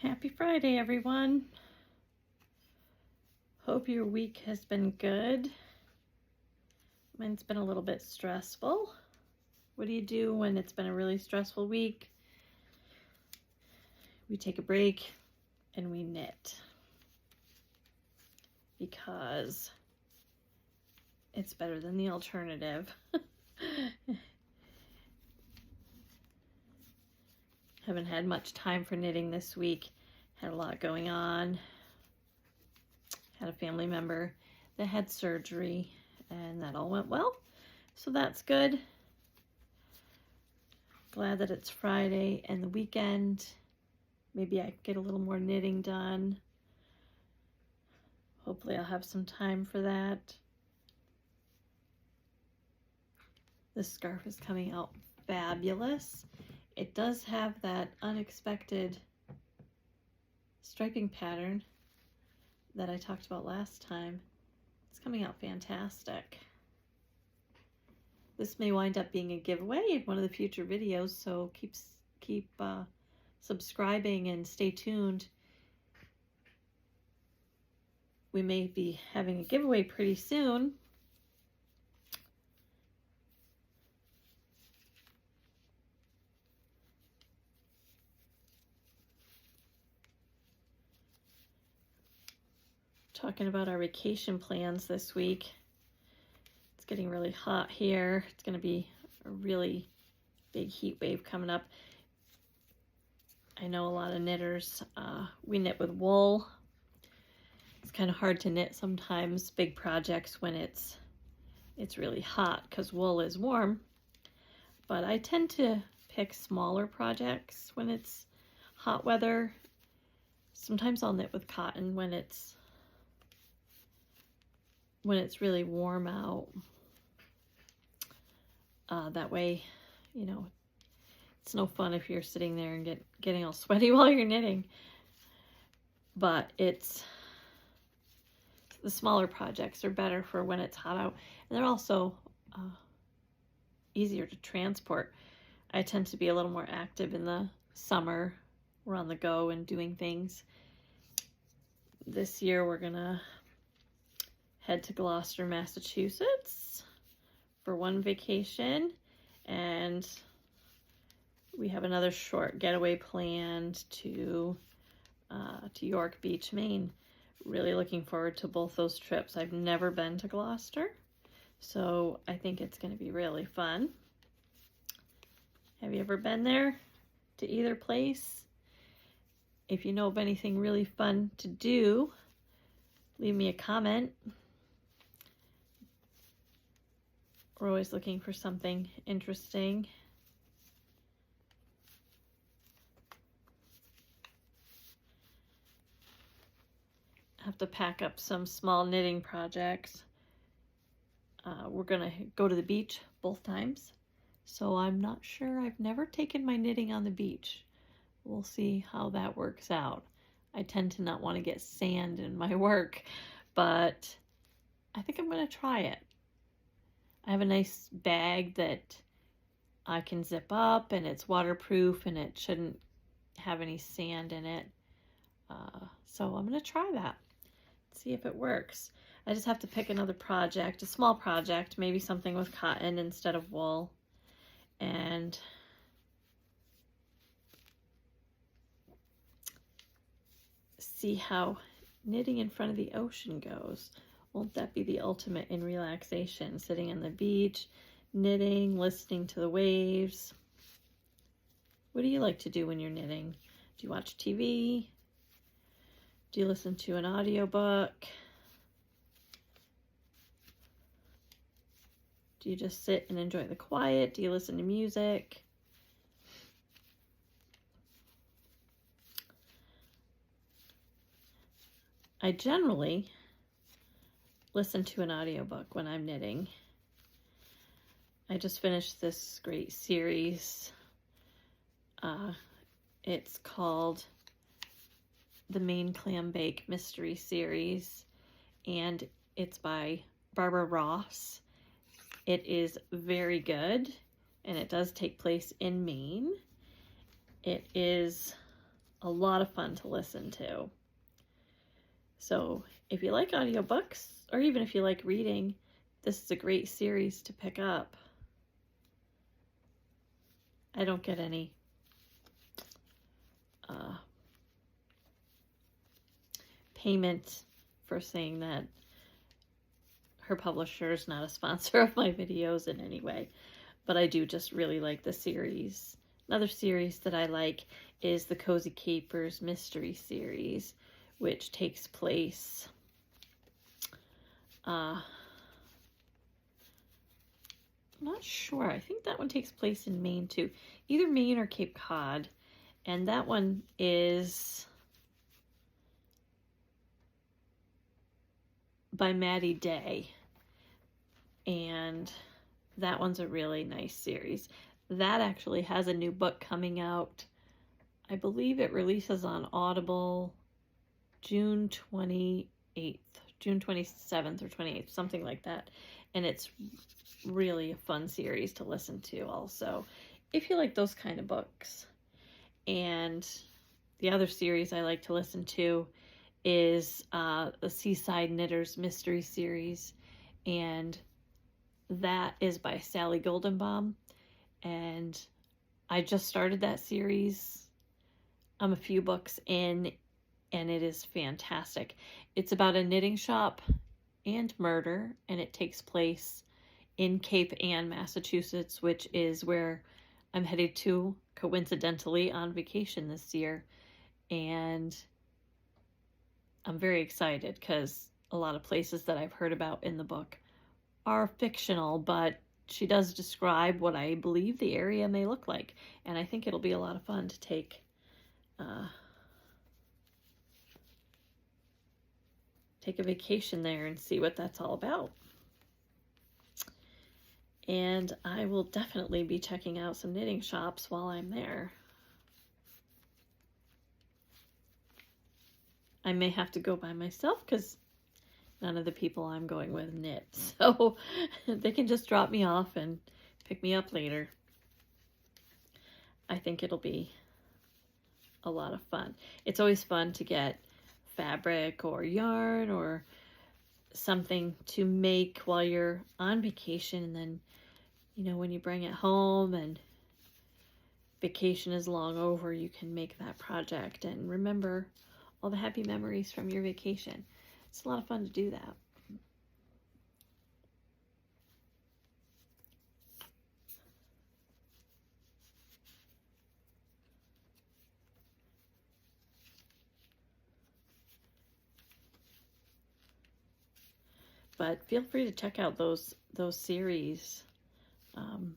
Happy Friday, everyone. Hope your week has been good. Mine's been a little bit stressful. What do you do when it's been a really stressful week? We take a break and we knit because it's better than the alternative. Haven't had much time for knitting this week. Had a lot going on. Had a family member that had surgery and that all went well. So that's good. Glad that it's Friday and the weekend. Maybe I get a little more knitting done. Hopefully I'll have some time for that. This scarf is coming out fabulous. It does have that unexpected striping pattern that I talked about last time. It's coming out fantastic. This may wind up being a giveaway in one of the future videos, so keep subscribing and stay tuned. We may be having a giveaway pretty soon. Talking about our vacation plans this week. It's getting really hot here. It's going to be a really big heat wave coming up. I know a lot of knitters, we knit with wool. It's kind of hard to knit sometimes big projects when it's really hot because wool is warm. But I tend to pick smaller projects when it's hot weather. Sometimes I'll knit with cotton when it's really warm out. That way, you know, it's no fun if you're sitting there and getting all sweaty while you're knitting. But the smaller projects are better for when it's hot out. And they're also easier to transport. I tend to be a little more active in the summer. We're on the go and doing things. This year we're gonna head to Gloucester, Massachusetts for one vacation, and we have another short getaway planned to York Beach, Maine. Really looking forward to both those trips. I've never been to Gloucester, so I think it's going to be really fun. Have you ever been there to either place? If you know of anything really fun to do, leave me a comment. We're always looking for something interesting. I have to pack up some small knitting projects. We're gonna go to the beach both times, so I'm not sure. I've never taken my knitting on the beach. We'll see how that works out. I tend to not want to get sand in my work, but I think I'm gonna try it. I have a nice bag that I can zip up and it's waterproof and it shouldn't have any sand in it. So I'm going to try that. See if it works. I just have to pick another project, a small project, maybe something with cotton instead of wool. And see how knitting in front of the ocean goes. Won't that be the ultimate in relaxation? Sitting on the beach, knitting, listening to the waves. What do you like to do when you're knitting? Do you watch TV? Do you listen to an audiobook? Do you just sit and enjoy the quiet? Do you listen to music? I generally listen to an audiobook when I'm knitting. I just finished this great series. It's called the Maine Clam Bake Mystery Series, and it's by Barbara Ross. It is very good, and it does take place in Maine. It is a lot of fun to listen to. So if you like audiobooks, or even if you like reading, this is a great series to pick up. I don't get any payment for saying that her publisher is not a sponsor of my videos in any way, but I do just really like the series. Another series that I like is the Cozy Capers Mystery Series, which takes place I'm not sure. I think that one takes place in Maine too. Either Maine or Cape Cod. And that one is by Maddie Day. And that one's a really nice series. That actually has a new book coming out. I believe it releases on Audible June 27th or 28th, something like that. And it's really a fun series to listen to also, if you like those kind of books. And the other series I like to listen to is the Seaside Knitters Mystery Series, and that is by Sally Goldenbaum, and I just started that series. I'm a few books in, and it is fantastic. It's about a knitting shop and murder, and it takes place in Cape Ann, Massachusetts, which is where I'm headed to, coincidentally, on vacation this year. And I'm very excited because a lot of places that I've heard about in the book are fictional, but she does describe what I believe the area may look like. And I think it'll be a lot of fun to take a vacation there and see what that's all about. And I will definitely be checking out some knitting shops while I'm there. I may have to go by myself because none of the people I'm going with knit. So they can just drop me off and pick me up later. I think it'll be a lot of fun. It's always fun to get fabric or yarn or something to make while you're on vacation, and then, you know, when you bring it home and vacation is long over, you can make that project and remember all the happy memories from your vacation. It's a lot of fun to do that. But feel free to check out those series on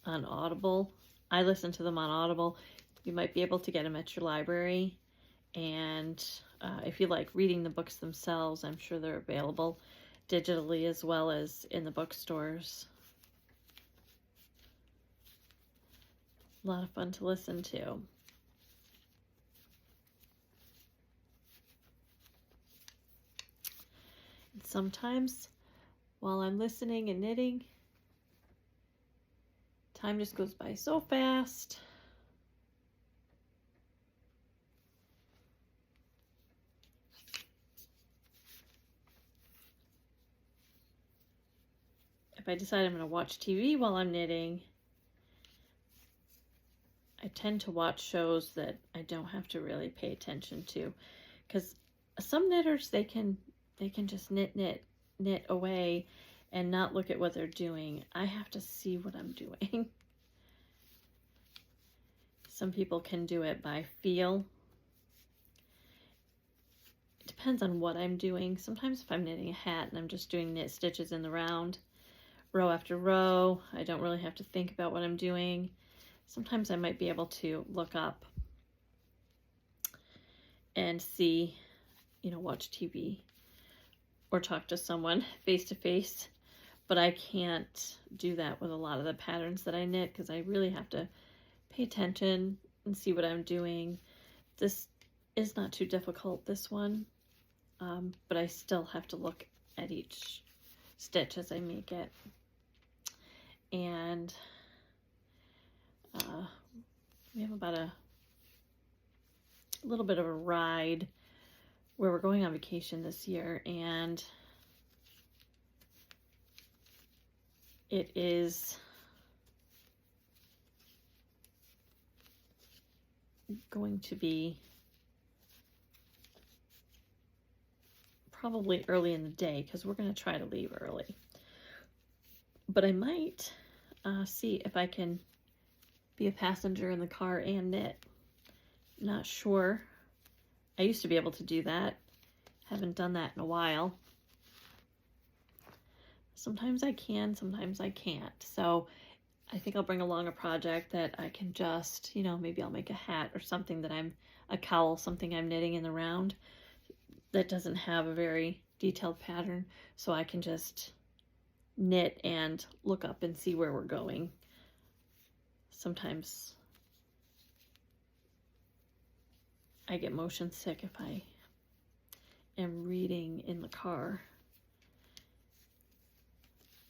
Audible. I listen to them on Audible. You might be able to get them at your library. And if you like reading the books themselves, I'm sure they're available digitally as well as in the bookstores. A lot of fun to listen to. Sometimes while I'm listening and knitting, time just goes by so fast. If I decide I'm going to watch TV while I'm knitting, I tend to watch shows that I don't have to really pay attention to, because some knitters, they can just knit away and not look at what they're doing. I have to see what I'm doing. Some people can do it by feel. It depends on what I'm doing. Sometimes if I'm knitting a hat and I'm just doing knit stitches in the round, row after row, I don't really have to think about what I'm doing. Sometimes I might be able to look up and see, you know, watch TV or talk to someone face to face, but I can't do that with a lot of the patterns that I knit because I really have to pay attention and see what I'm doing. This is not too difficult, this one, but I still have to look at each stitch as I make it. And we have about a little bit of a ride where we're going on vacation this year, and it is going to be probably early in the day because we're going to try to leave early. But I might see if I can be a passenger in the car and knit. Not sure. I used to be able to do that. Haven't done that in a while. Sometimes I can, sometimes I can't. So I think I'll bring along a project that I can just, you know, maybe I'll make a hat or something that a cowl, something I'm knitting in the round that doesn't have a very detailed pattern, so I can just knit and look up and see where we're going. Sometimes I get motion sick if I am reading in the car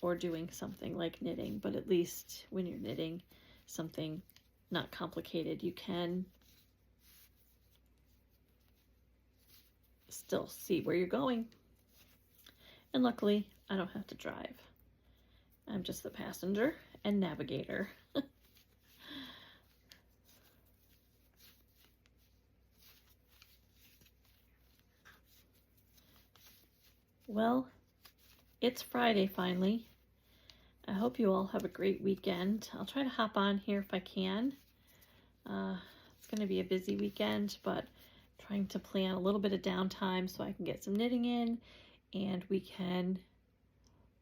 or doing something like knitting, but at least when you're knitting something not complicated, you can still see where you're going. And luckily, I don't have to drive. I'm just the passenger and navigator. Well, it's Friday finally. I hope you all have a great weekend. I'll try to hop on here if I can. It's going to be a busy weekend, but trying to plan a little bit of downtime so I can get some knitting in and we can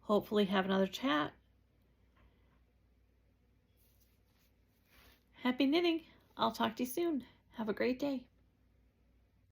hopefully have another chat. Happy knitting. I'll talk to you soon. Have a great day.